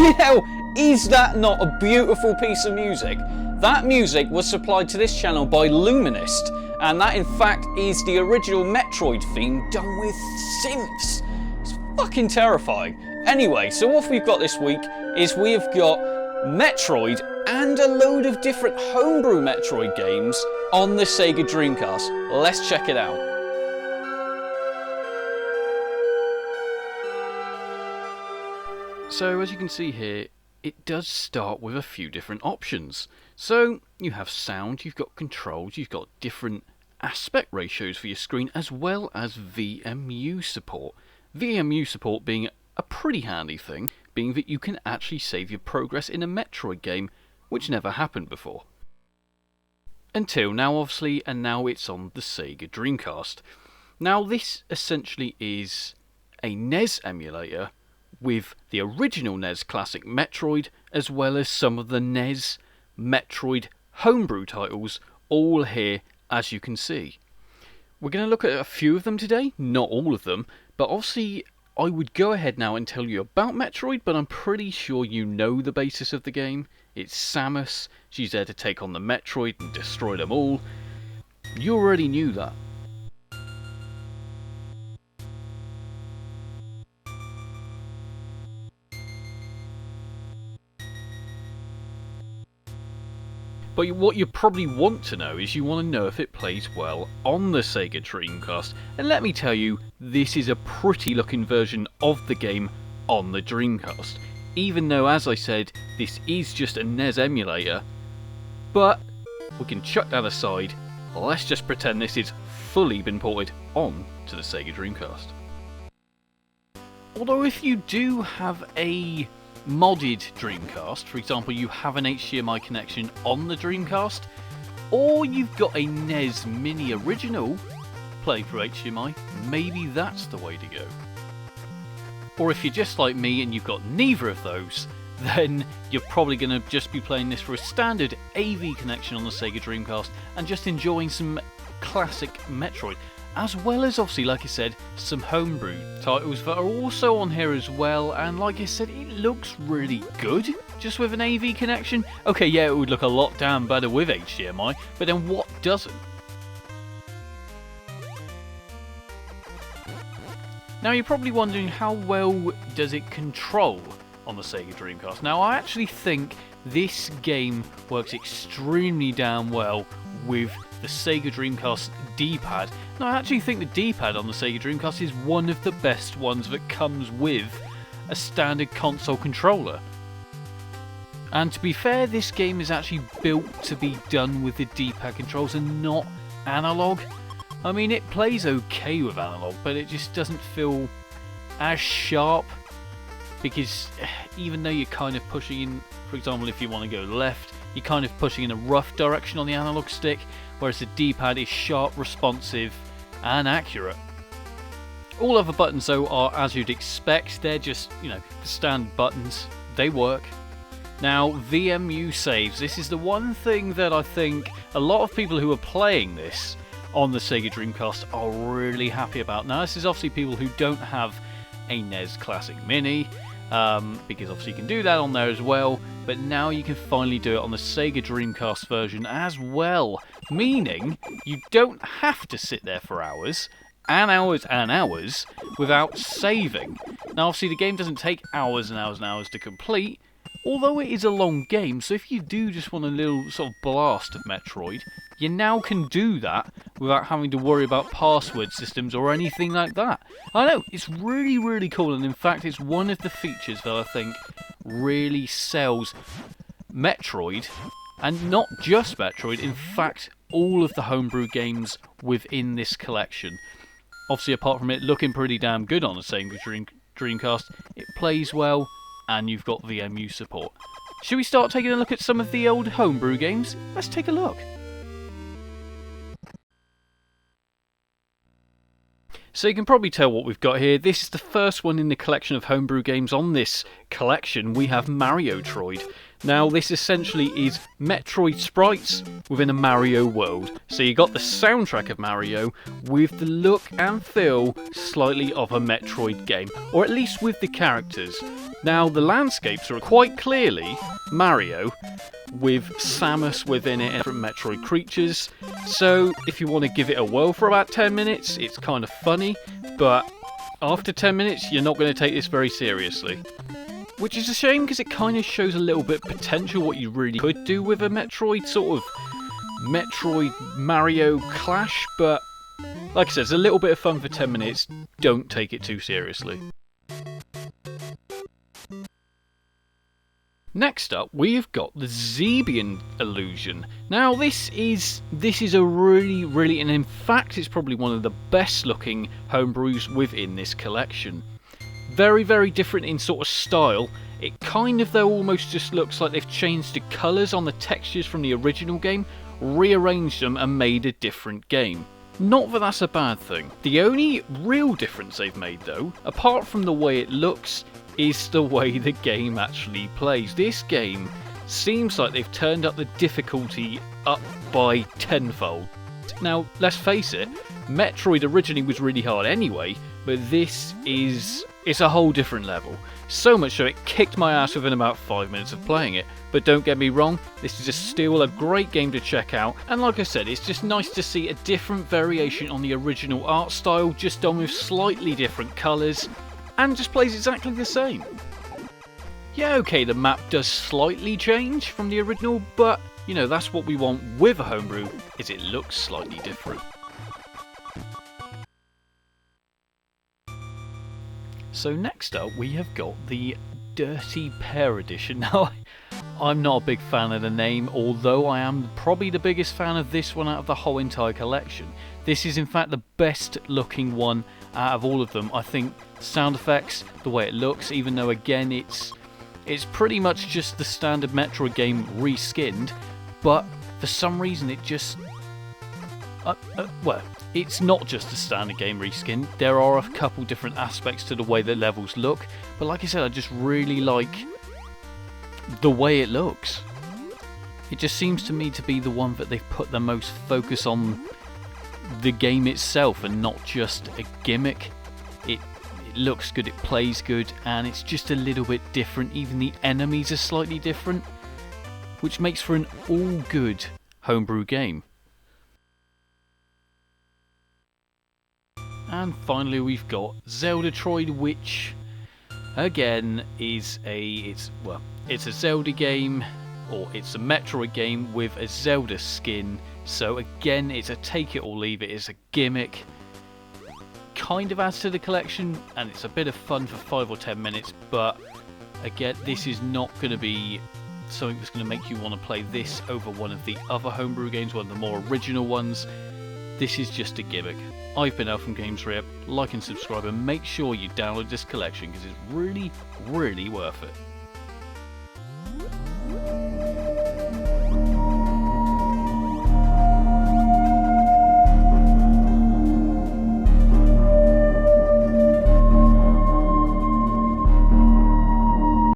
Fucking hell, is that not a beautiful piece of music? That music was supplied to this channel by Luminist, and that in fact is the original Metroid theme done with synths. It's fucking terrifying. Anyway, so what we've got this week is we have got Metroid and a load of different homebrew Metroid games on the Sega Dreamcast. Let's check it out. So as you can see here, it does start with a few different options. So you have sound, you've got controls, you've got different aspect ratios for your screen, as well as VMU support. VMU support being a pretty handy thing, being that you can actually save your progress in a Metroid game, which never happened before. Until now obviously, and now it's on the Sega Dreamcast. Now this essentially is a NES emulator with the original NES classic Metroid, as well as some of the NES Metroid homebrew titles, all here as you can see. We're going to look at a few of them today, not all of them, but obviously I would go ahead now and tell you about Metroid, but I'm pretty sure you know the basis of the game. It's Samus, she's there to take on the Metroid and destroy them all. You already knew that. But what you probably want to know is you want to know if it plays well on the Sega Dreamcast. And let me tell you, this is a pretty looking version of the game on the Dreamcast. Even though, as I said, this is just a NES emulator. But we can chuck that aside. Let's just pretend this is fully been ported on to the Sega Dreamcast. Although if you do have a modded Dreamcast, for example you have an HDMI connection on the Dreamcast, or you've got a NES Mini original playing through HDMI, maybe that's the way to go. Or if you're just like me and you've got neither of those, then you're probably going to just be playing this for a standard AV connection on the Sega Dreamcast and just enjoying some classic Metroid. As well as, obviously, like I said, some homebrew titles that are also on here as well, and like I said, it looks really good, just with an AV connection. Okay, yeah, it would look a lot damn better with HDMI, but then what doesn't? Now you're probably wondering, how well does it control on the Sega Dreamcast? Now I actually think this game works extremely damn well with the Sega Dreamcast D-pad. Now I actually think the D-pad on the Sega Dreamcast is one of the best ones that comes with a standard console controller. And to be fair, this game is actually built to be done with the D-pad controls and not analog. I mean, it plays okay with analog, but it just doesn't feel as sharp, because even though you're kind of pushing in, for example, if you want to go left, you're kind of pushing in a rough direction on the analog stick, whereas the D-pad is sharp, responsive, and accurate. All other buttons, though, are as you'd expect. They're just, the standard buttons. They work. Now, VMU saves. This is the one thing that I think a lot of people who are playing this on the Sega Dreamcast are really happy about. Now, this is obviously people who don't have a NES Classic Mini, because obviously you can do that on there as well, but now you can finally do it on the Sega Dreamcast version as well, meaning you don't have to sit there for hours and hours and hours without saving. Now obviously the game doesn't take hours and hours and hours to complete, although it is a long game, so if you do just want a little sort of blast of Metroid, you now can do that without having to worry about password systems or anything like that. I know, it's really, really cool, and in fact it's one of the features that I think really sells Metroid, and not just Metroid, in fact all of the homebrew games within this collection. Obviously, apart from it looking pretty damn good on the Sega Dreamcast, it plays well, and you've got VMU support. Should we start taking a look at some of the old homebrew games? Let's take a look. So you can probably tell what we've got here. This is the first one in the collection of homebrew games. On this collection we have Mario Droid. Now this essentially is Metroid sprites within a Mario world. So you got the soundtrack of Mario with the look and feel slightly of a Metroid game, or at least with the characters. Now, the landscapes are quite clearly Mario, with Samus within it and different Metroid creatures. So, if you want to give it a whirl for about 10 minutes, it's kind of funny, but after 10 minutes, you're not going to take this very seriously. Which is a shame, because it kind of shows a little bit of potential what you really could do with a Metroid, sort of Metroid-Mario clash, but like I said, it's a little bit of fun for 10 minutes, don't take it too seriously. Next up, we have got the ZBen Illusion. Now, this is a really, and in fact, it's probably one of the best looking homebrews within this collection. Very different in sort of style. It kind of, though, almost just looks like they've changed the colours on the textures from the original game, rearranged them and made a different game. Not that that's a bad thing. The only real difference they've made, though, apart from the way it looks, is the way the game actually plays. This game seems like they've turned up the difficulty up by tenfold. Now, let's face it, Metroid originally was really hard anyway, but this is... it's a whole different level. So much so it kicked my ass within about 5 minutes of playing it. But don't get me wrong, this is still a great game to check out, and like I said, it's just nice to see a different variation on the original art style, just done with slightly different colours, and just plays exactly the same. Yeah, okay, the map does slightly change from the original, but, you know, that's what we want with a homebrew, is it looks slightly different. So next up, we have got the Dirty Pair Edition. Now, I'm not a big fan of the name, although I am probably the biggest fan of this one out of the whole entire collection. This is in fact the best looking one out of all of them. I think sound effects, the way it looks, even though again it's pretty much just the standard Metroid game reskinned, but for some reason it just... well, it's not just the standard game reskin. There are a couple different aspects to the way the levels look, but like I said, I just really like the way it looks. It just seems to me to be the one that they've put the most focus on the game itself and not just a gimmick. It looks good, it plays good, and it's just a little bit different. Even the enemies are slightly different, which makes for an all-good homebrew game. And finally we've got Zelda Troy, which again is it's a Zelda game, or it's a Metroid game with a Zelda skin. So again, it's a take it or leave it. It's a gimmick, kind of adds to the collection, and it's a bit of fun for 5 or 10 minutes. But again, this is not going to be something that's going to make you want to play this over one of the other homebrew games, one of the more original ones. This is just a gimmick. I've been Al from Games Rep. Like and subscribe, and make sure you download this collection because it's really worth it.